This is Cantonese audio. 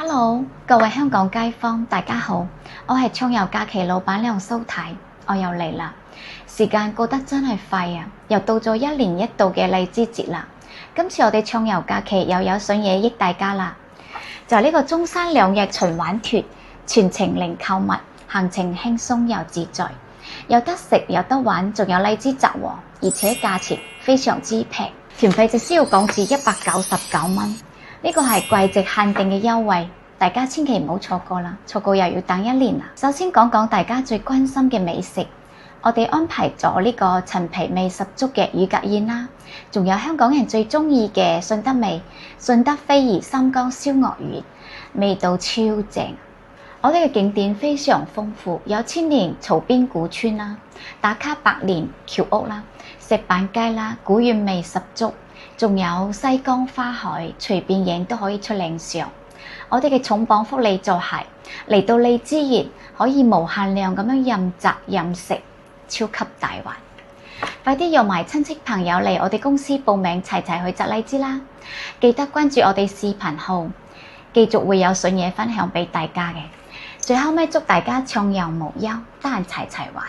Hello，各位香港街坊，大家好，我係暢遊假期老闆娘蘇太，我又嚟啦。時間過得真係快啊，又到咗一年一度嘅荔枝節啦。今次我哋暢遊假期又有筍嘢益大家啦，就係呢個中山2日循環團，全程零購物，行程輕鬆又自在，有得食有得玩，仲有荔枝雜喎，而且價錢非常之平，團費只需要港紙199蚊。呢個係季節限定嘅優惠，大家千祈唔好錯過啦！錯過又要等一年啦。首先講講大家最關心嘅美食，我哋安排咗呢個陳皮味十足嘅乳鴿宴啦，仲有香港人最鍾意嘅順德味順德飛兒三江燒鱷魚，味道超正。我哋嘅景點非常豐富，有千年曹邊古村啦，打卡百年橋屋啦，石板街啦，古縣味十足。仲有西江花海，隨便影都可以出靚相。我哋嘅重磅福利就係嚟到荔枝園可以無限量咁樣任擇任食，超級大玩！快啲約埋親戚朋友嚟我哋公司報名，齊齊去摘荔枝啦！記得關注我哋視頻號，繼續會有筍嘢分享俾大家嘅。最後尾祝大家暢遊無憂，得閒齊齊玩！